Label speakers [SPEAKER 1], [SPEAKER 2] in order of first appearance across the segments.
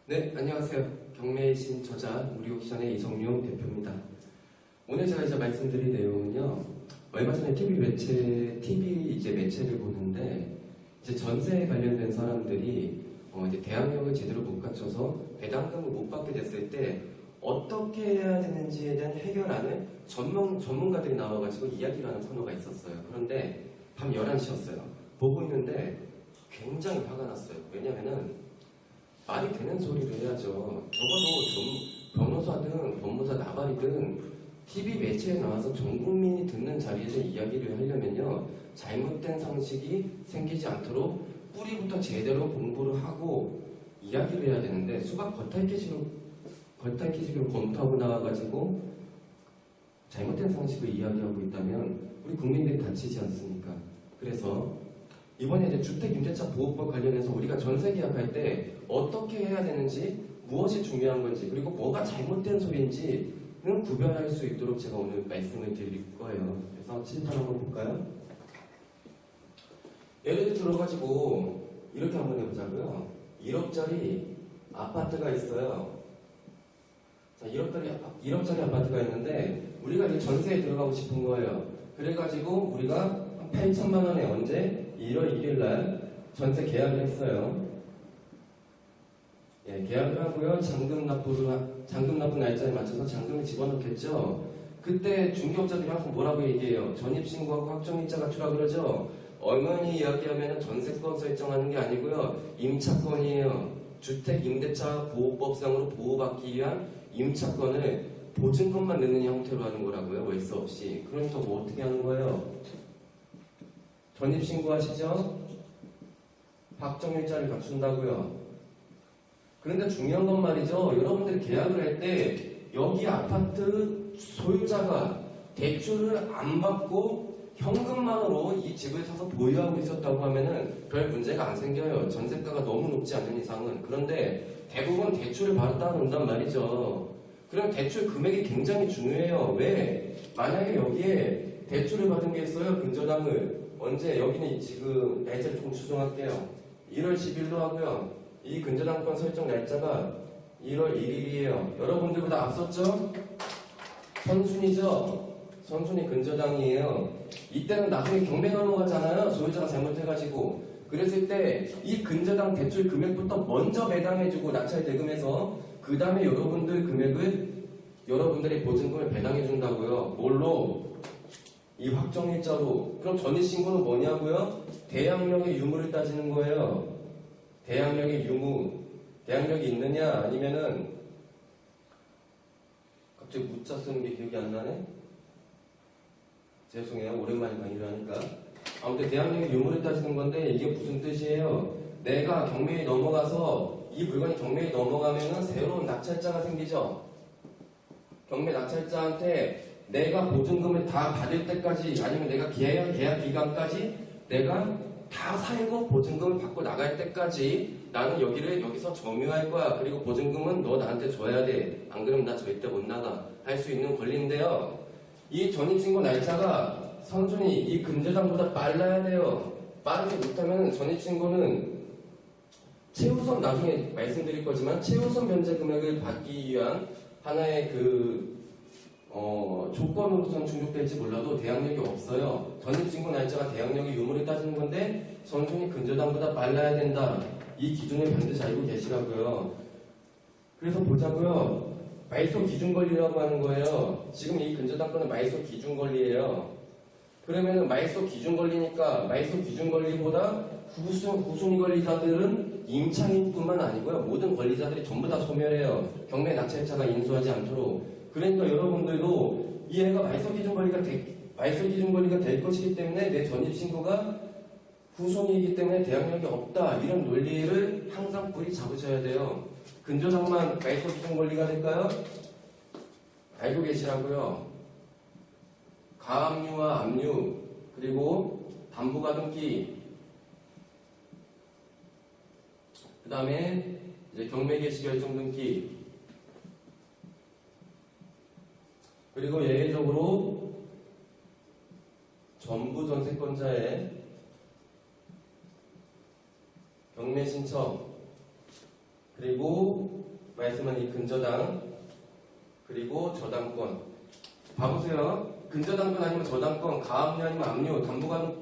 [SPEAKER 1] 네, 안녕하세요. 경매의 신 저자 우리옥션의 이성용 대표입니다. 오늘 제가 이제 말씀드릴 내용은요. 얼마 전에 TV 매체를 보는데 이제 전세에 관련된 사람들이 이제 대학력을 제대로 못 갖춰서 배당금을 못 받게 됐을 때 어떻게 해야 되는지에 대한 해결안을 전문가들이 나와가지고 이야기를 하는 코너가 있었어요. 그런데 밤 11시였어요. 보고 있는데 굉장히 화가 났어요. 왜냐면은 말이 되는 소리를 해야죠. 적어도 좀 변호사든 법무사 나발이든 TV 매체에 나와서 전 국민이 듣는 자리에서 이야기를 하려면요. 잘못된 상식이 생기지 않도록 뿌리부터 제대로 공부를 하고 이야기를 해야 되는데 수박 겉핥기식으로 검토하고 나와가지고 잘못된 상식을 이야기하고 있다면 우리 국민들이 다치지 않습니까? 그래서 이번에 이제 주택임대차 보호법 관련해서 우리가 전세 계약할 때 어떻게 해야 되는지, 무엇이 중요한 건지, 그리고 뭐가 잘못된 소리인지는 구별할 수 있도록 제가 오늘 말씀을 드릴 거예요. 그래서 칠판 한번 볼까요? 예를 들어가지고 이렇게 한번 해보자고요. 1억짜리 아파트가 있어요. 자, 1억짜리 아파트가 있는데 우리가 이제 전세에 들어가고 싶은 거예요. 그래가지고 우리가 8천만 원에 언제? 1월 1일 날 전세 계약을 했어요. 예, 계약을 하고요. 잔금 납부 날짜에 맞춰서 잔금을 집어넣겠죠. 그때 중개업자들이 항상 뭐라고 얘기해요? 전입신고하고 확정일자가 투라 그러죠. 얼마니 이야기하면 전세권 설정하는 게 아니고요. 임차권이에요. 주택임대차 보호법상으로 보호받기 위한 임차권을 보증금만 넣는 형태로 하는 거라고요. 월세 없이. 그러니까 뭐 어떻게 하는 거예요? 전입신고하시죠? 확정일자를 갖춘다고요. 그런데 중요한 건 말이죠. 여러분들이 계약을 할 때 여기 아파트 소유자가 대출을 안 받고 현금만으로 이 집을 사서 보유하고 있었다고 하면은 별 문제가 안 생겨요. 전세가가 너무 높지 않은 이상은. 그런데 대부분 대출을 받았다 논단 말이죠. 그럼 대출 금액이 굉장히 중요해요. 왜? 만약에 여기에 대출을 받은 게 있어요. 근저당을. 언제? 여기는 지금 날짜를 조금 추정할게요. 1월 10일로 하고요. 이 근저당권 설정 날짜가 1월 1일이에요. 여러분들보다 앞섰죠? 선순위죠? 선순위 근저당이에요. 이때는 나중에 경매 넘어가잖아요. 소유자가 잘못해가지고. 그랬을 때 이 근저당 대출 금액부터 먼저 배당해주고 낙찰 대금해서 그 다음에 여러분들의 보증금을 배당해준다고요. 뭘로? 이 확정일자로. 그럼 전입신고는 뭐냐고요? 대항력의 유무를 따지는 거예요. 대항력의 유무. 대항력이 있느냐 아니면은 갑자기 무자 쓰는 게 기억이 안 나네? 죄송해요. 오랜만에 강의를 하니까. 아무튼 대항력의 유무를 따지는 건데 이게 무슨 뜻이에요? 내가 경매에 넘어가서 이 물건이 경매에 넘어가면은 새로운 낙찰자가 생기죠. 경매 낙찰자한테 내가 보증금을 다 받을 때까지 아니면 내가 계약 기간까지 내가 다 살고 보증금을 받고 나갈 때까지 나는 여기서 점유할 거야. 그리고 보증금은 너 나한테 줘야 돼. 안 그러면 나 절대 못 나가. 할 수 있는 권리인데요. 이 전입신고 날짜가 선순위 이 근저당보다 빨라야 돼요. 빠르지 못하면 전입신고는 최우선 나중에 말씀드릴 거지만 최우선 변제 금액을 받기 위한 하나의 조건으로서는 충족될지 몰라도 대항력이 없어요. 전입신고 날짜가 대항력의 유무를 따지는 건데 선순위 근저당보다 빨라야 된다. 이 기준을 반드시 알고 계시라고요. 그래서 보자고요. 말소 기준 권리라고 하는 거예요. 지금 이 근저당권은 말소 기준 권리예요. 그러면은 말소 기준 권리니까 말소 기준 권리보다 후순위 권리자들은 임차인뿐만 아니고요. 모든 권리자들이 전부 다 소멸해요. 경매 낙찰자가 인수하지 않도록. 그러니까 여러분들도 이해가 말소 기준 권리가 될 것이기 때문에 내 전입신고가 후순위이기 때문에 대항력이 없다. 이런 논리를 항상 뿌리 잡으셔야 돼요. 근저당만 말소 기준 권리가 될까요? 알고 계시라고요. 가압류와 압류, 그리고 담보가등기, 그 다음에 이제 경매 개시 결정 등기, 그리고 예외적으로 전부 전세권자의 경매 신청, 그리고 말씀은 이 근저당 그리고 저당권. 봐보세요. 근저당권 아니면 저당권, 가압류 아니면 압류,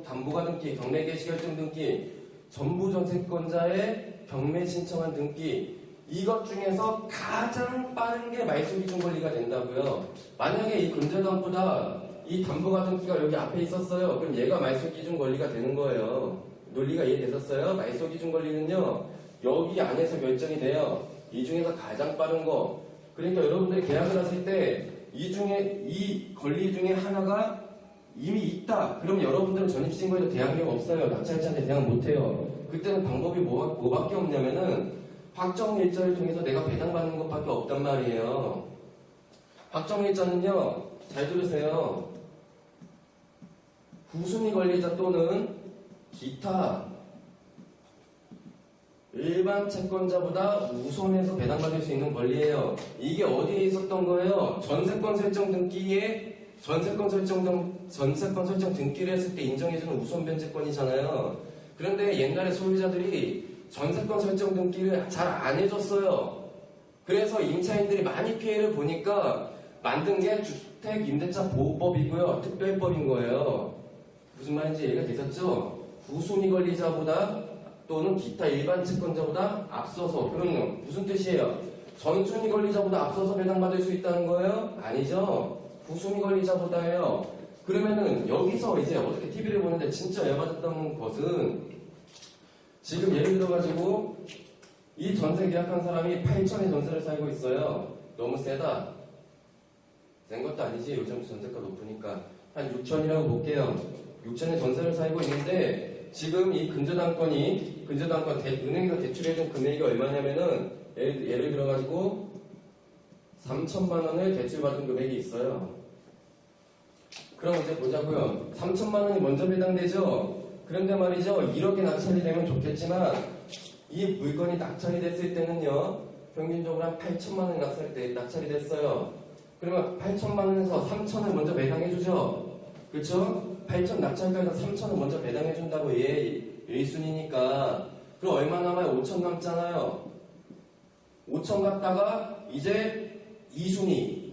[SPEAKER 1] 담보가 등기, 경매 개시 결정 등기, 전부 전세권자의 경매 신청한 등기, 이것 중에서 가장 빠른 게 말소기준 권리가 된다고요. 만약에 이 근저당보다 이 담보가 등기가 여기 앞에 있었어요. 그럼 얘가 말소기준 권리가 되는 거예요. 논리가 이해되셨어요? 말소기준 권리는요, 여기 안에서 결정이 돼요. 이 중에서 가장 빠른 거. 그러니까 여러분들이 계약을 하실 때 이 권리 중에 하나가 이미 있다. 그럼 여러분들은 전입신고에도 대항력 없어요. 낙찰자한테 대항 못해요. 그때는 방법이 뭐밖에 없냐면은 확정일자를 통해서 내가 배당받는 것밖에 없단 말이에요. 확정일자는요, 잘 들으세요. 후순위 권리자 또는 기타 일반 채권자보다 우선해서 배당받을 수 있는 권리예요. 이게 어디에 있었던 거예요? 전세권 설정 등기에 전세권 설정 등기를 했을 때 인정해주는 우선 변제권이잖아요. 그런데 옛날에 소유자들이 전세권 설정 등기를 잘 안 해줬어요. 그래서 임차인들이 많이 피해를 보니까 만든 게 주택임대차 보호법이고요. 특별법인 거예요. 무슨 말인지 이해가 되셨죠? 후순위 권리자보다 또는 기타 일반 채권자보다 앞서서. 그럼요. 무슨 뜻이에요? 전순위 권리자보다 앞서서 배당받을 수 있다는 거예요? 아니죠. 후순위 권리자보다예요. 그러면은 여기서 이제 어떻게 TV를 보는데 진짜 열받았던 것은 지금 예를 들어가지고 이 전세 계약한 사람이 8천에 전세를 살고 있어요. 너무 세다. 센 것도 아니지. 요즘 전세가 높으니까. 한 6천이라고 볼게요. 6천에 전세를 살고 있는데 지금 이 근저당권 은행에서 대출해준 금액이 얼마냐면은 예를 들어가지고 3천만 원을 대출받은 금액이 있어요. 그럼 이제 보자고요. 3천만 원이 먼저 배당되죠. 그런데 말이죠. 1억에 낙찰이 되면 좋겠지만 이 물건이 낙찰이 됐을 때는요. 평균적으로 한 8천만 원이 낙찰이 됐어요. 그러면 8천만 원에서 3천을 먼저 배당해주죠. 그렇죠? 8천 낙찰가에서 3천을 먼저 배당해준다고 얘 1순위니까 그럼 얼마 남아요? 5천 남잖아요. 5천 갖다가 이제 2순위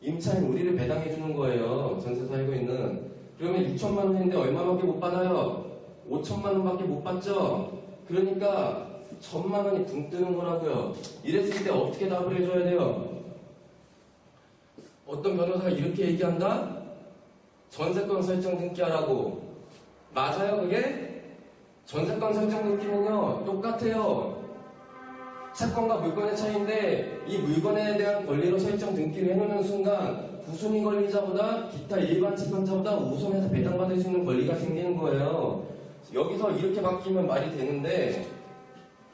[SPEAKER 1] 임차인 우리를 배당해주는 거예요. 전세 살고 있는. 그러면 6천만 원인데 얼마밖에 못 받아요? 5천만 원밖에 못 받죠? 그러니까 1,000만 원이 붕 뜨는 거라고요. 이랬을 때 어떻게 답을 해줘야 돼요? 어떤 변호사가 이렇게 얘기한다? 전세권 설정 등기하라고. 맞아요, 그게? 전세권 설정 등기는요, 똑같아요. 채권과 물건의 차이인데, 이 물건에 대한 권리로 설정 등기를 해놓는 순간, 후순위 권리자보다 기타 일반 채권자보다 우선해서 배당받을 수 있는 권리가 생기는 거예요. 여기서 이렇게 바뀌면 말이 되는데,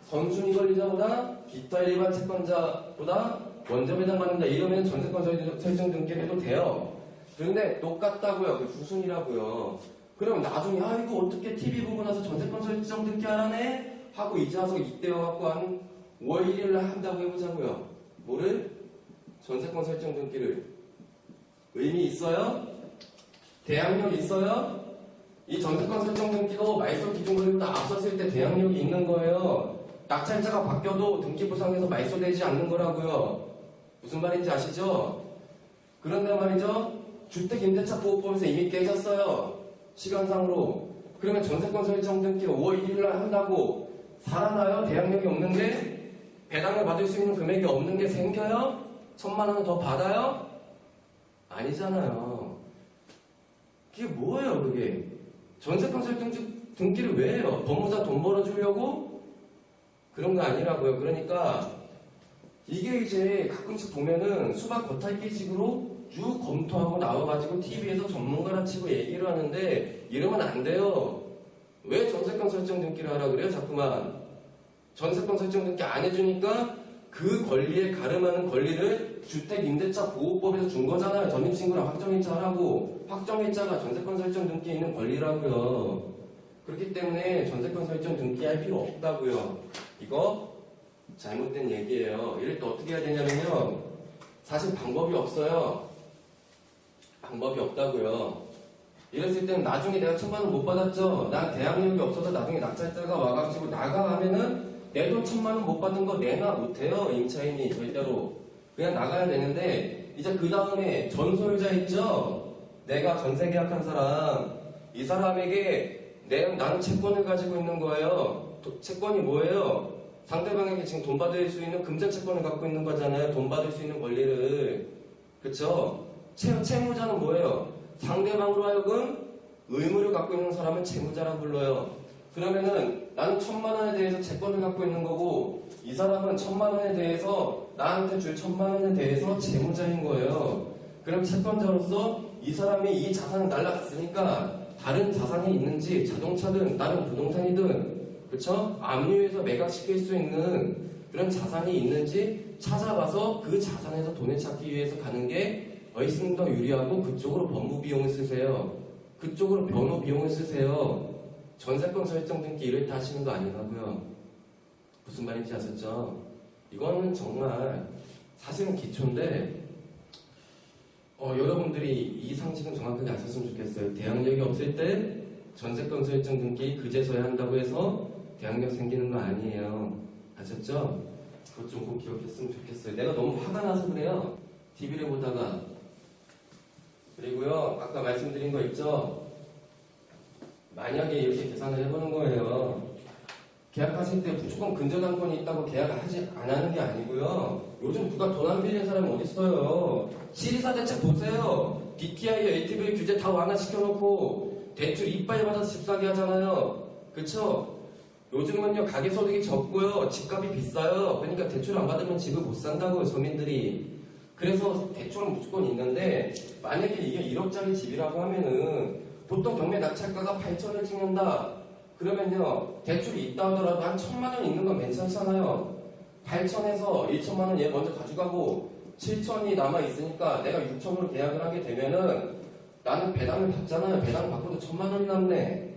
[SPEAKER 1] 선순위 권리자보다 기타 일반 채권자보다 먼저 배당받는다. 이러면 전세권 설정 등기를 해도 돼요. 그런데 똑같다고요. 그 후순위라고요. 그럼 나중에 이거 어떻게 TV 보고 나서 전세권 설정 등기 하라네? 하고 이제 와서 이때와갖고 한 5월 1일 날 한다고 해보자고요. 뭐를? 전세권 설정 등기를. 의미 있어요? 대항력 있어요? 이 전세권 설정 등기도 말소 기준권리보다 앞섰을 때 대항력이 있는 거예요. 낙찰자가 바뀌어도 등기 부상해서 말소되지 않는 거라고요. 무슨 말인지 아시죠? 그런데 말이죠. 주택임대차보호법에서 이미 깨졌어요. 시간상으로. 그러면 전세권 설정 등기 5월 1일 날 한다고 살아나요? 대항력이 없는 게? 배당을 받을 수 있는 금액이 없는 게 생겨요? 1,000만 원을 더 받아요? 아니잖아요. 그게 뭐예요, 그게? 전세권 설정 등기를 왜 해요? 법무사 돈 벌어주려고? 그런 거 아니라고요. 그러니까 이게 이제 가끔씩 보면은 수박 겉핥기식으로 쭉 검토하고 나와가지고 TV에서 전문가라 치고 얘기를 하는데 이러면 안 돼요. 왜 전세권 설정 등기를 하라 그래요? 자꾸만. 전세권 설정 등기 안 해주니까 그 권리에 가름하는 권리를 주택임대차 보호법에서 준 거잖아요. 전입신고랑 확정일자 하라고. 확정일자가 전세권 설정 등기에 있는 권리라고요. 그렇기 때문에 전세권 설정 등기할 필요 없다고요. 이거 잘못된 얘기예요. 이럴 때 어떻게 해야 되냐면요. 사실 방법이 없어요. 방법이 없다고요. 이랬을 때는 나중에 내가 1,000만 원 못 받았죠. 난 대항력이 없어서 나중에 낙찰자가 와가지고 나가 하면은 내 돈 1,000만 원 못 받는 거 내놔 못해요. 임차인이 절대로. 그냥 나가야 되는데 이제 그 다음에 전소유자 있죠? 내가 전세 계약한 사람, 이 사람에게 나는 채권을 가지고 있는 거예요. 채권이 뭐예요? 상대방에게 지금 돈 받을 수 있는 금전 채권을 갖고 있는 거잖아요. 돈 받을 수 있는 권리를. 그쵸? 채무자는 뭐예요? 상대방으로 하여금 의무를 갖고 있는 사람은 채무자라고 불러요. 그러면은 나는 1,000만 원에 대해서 채권을 갖고 있는 거고 이 사람은 1,000만 원에 대해서 나한테 줄 1,000만 원에 대해서 채무자인 거예요. 그럼 채권자로서 이 사람이 이 자산을 날라갔으니까 다른 자산이 있는지 자동차든 다른 부동산이든 그쵸? 압류해서 매각시킬 수 있는 그런 자산이 있는지 찾아봐서 그 자산에서 돈을 찾기 위해서 가는 게 훨씬 더 유리하고 그쪽으로 법무 비용을 쓰세요. 그쪽으로 변호 비용을 쓰세요. 전세권 설정 등기 이럴 때 하시는 거 아니라고요. 무슨 말인지 아셨죠? 이거는 정말 사실은 기초인데 여러분들이 이 상식은 정확하게 아셨으면 좋겠어요. 대항력이 없을 때 전세권 설정 등기 그제서야 한다고 해서 대항력 생기는 거 아니에요. 아셨죠? 그것 좀 꼭 기억했으면 좋겠어요. 내가 너무 화가 나서 그래요. TV를 보다가. 그리고요, 아까 말씀드린 거 있죠? 만약에 이렇게 계산을 해보는 거예요. 계약하실 때 무조건 근저당권이 있다고 계약을 안 하는 게 아니고요. 요즘 누가 돈 안 빌리는 사람이 어딨어요. 시리사 대책 보세요. DTI, LTV 규제 다 완화시켜놓고 대출 이빨 받아서 집 사게 하잖아요. 그쵸? 요즘은요, 가계소득이 적고요. 집값이 비싸요. 그러니까 대출 안 받으면 집을 못 산다고요, 서민들이. 그래서 대출은 무조건 있는데 만약에 이게 1억짜리 집이라고 하면은 보통 경매 낙찰가가 8천을 찍는다. 그러면요, 대출이 있다 하더라도 한 1,000만 원 있는 건 괜찮잖아요. 8천에서 1천만 원 얘 먼저 가져가고 7천이 남아있으니까 내가 6천으로 계약을 하게 되면은 나는 배당을 받잖아요. 배당 받고도 1,000만 원이 남네.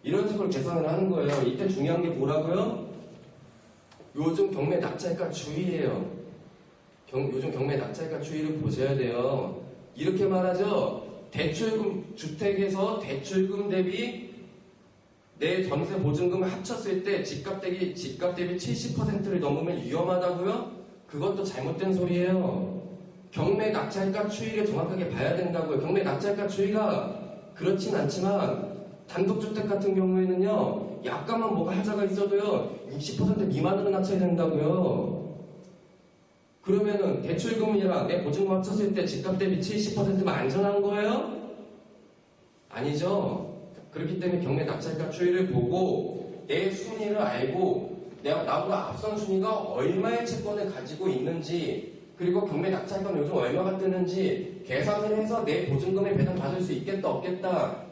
[SPEAKER 1] 이런 식으로 계산을 하는 거예요. 이때 중요한 게 뭐라고요? 요즘 경매 낙찰가 추이예요. 요즘 경매 낙찰가 추이를 보셔야 돼요. 이렇게 말하죠. 대출금, 주택에서 대출금 대비 내 전세 보증금을 합쳤을 때 집값 대비 70%를 넘으면 위험하다고요? 그것도 잘못된 소리예요. 경매 낙찰가 추이를 정확하게 봐야 된다고요. 경매 낙찰가 추이가 그렇진 않지만 단독주택 같은 경우에는요, 약간만 뭐가 하자가 있어도요, 60% 미만으로 낙찰이 된다고요. 그러면은 대출금이랑 내 보증금 합쳤을 때 집값 대비 70%면 안전한 거예요? 아니죠. 그렇기 때문에 경매 낙찰가 추이를 보고 내 순위를 알고 나보다 앞선 순위가 얼마의 채권을 가지고 있는지 그리고 경매 낙찰가는 요즘 얼마가 뜨는지 계산을 해서 내 보증금에 배당 받을 수 있겠다 없겠다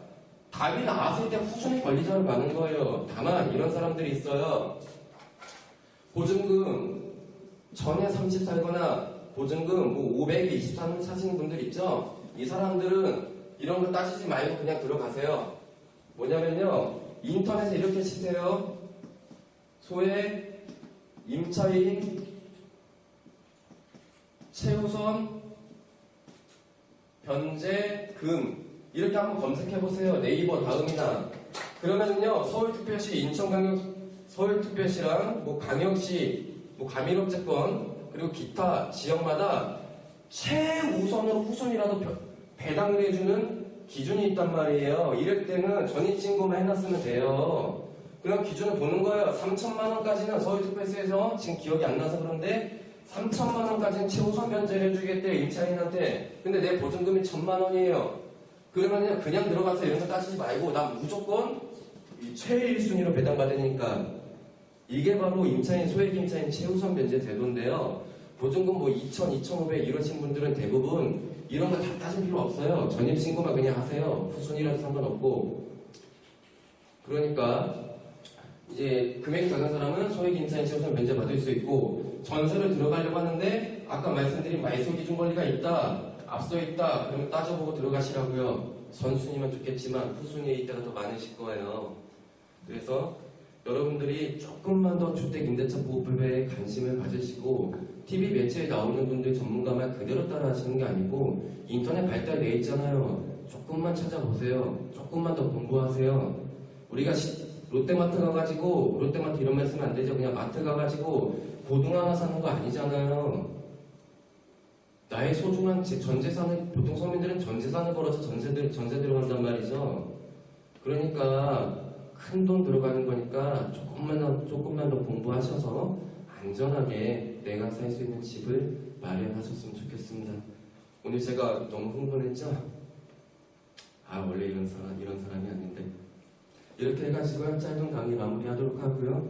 [SPEAKER 1] 답이 나왔을 때 후순위 권리자를 받는 거예요. 다만 이런 사람들이 있어요. 보증금 전에 30 살거나 보증금 523 사시는 분들 있죠? 이 사람들은 이런 거 따지지 말고 그냥 들어가세요. 뭐냐면요, 인터넷에 이렇게 치세요. 소액, 임차인, 최우선, 변제, 금 이렇게 한번 검색해보세요. 네이버 다음이나. 그러면요, 서울특별시, 인천광역, 서울특별시랑 광역시, 가민업체권 그리고 기타 지역마다 최우선으로 후순위라도 배당을 해주는 기준이 있단 말이에요. 이럴 때는 전입신고만 해놨으면 돼요. 그럼 기준을 보는 거예요. 3천만 원까지는 서울특별시에서 지금 기억이 안 나서 그런데 3천만 원까지는 최우선 변제를 해주겠대요. 임차인한테. 근데 내 보증금이 1,000만 원이에요. 그러면 그냥 들어가서 이런 거 따지지 말고 난 무조건 최일 순위로 배당받으니까 이게 바로 임차인, 소액 임차인 최우선 변제 제도인데요. 보증금 2,000, 2,500 이러신 분들은 대부분 이런 거 다 따질 필요 없어요. 전입신고만 그냥 하세요. 후순위라도 상관없고. 그러니까 이제 금액이 작은 사람은 소액 임차인 최우선 변제 받을 수 있고 전세를 들어가려고 하는데 아까 말씀드린 말소 기준 권리가 있다, 앞서 있다, 그러면 따져보고 들어가시라고요. 선순위면 좋겠지만 후순위에 있다가 더 많으실 거예요. 그래서 여러분들이 조금만 더 주택임대차보호법에 관심을 가지시고 TV 매체에 나오는 분들 전문가만 그대로 따라 하시는 게 아니고 인터넷 발달돼 있잖아요. 조금만 찾아보세요. 조금만 더 공부하세요. 우리가 롯데마트 가가지고, 롯데마트 이런 말 쓰면 안 되죠. 그냥 마트 가가지고 고등어 하나 사는 거 아니잖아요. 나의 소중한 전 재산을, 보통 서민들은 전 재산을 걸어서 전세 들어간단 말이죠. 그러니까 큰 돈 들어가는 거니까 조금만 더 공부하셔서 안전하게 내가 살 수 있는 집을 마련하셨으면 좋겠습니다. 오늘 제가 너무 흥분했죠? 원래 이런 사람이 아닌데. 이렇게 해가지고 짧은 강의 마무리하도록 하고요.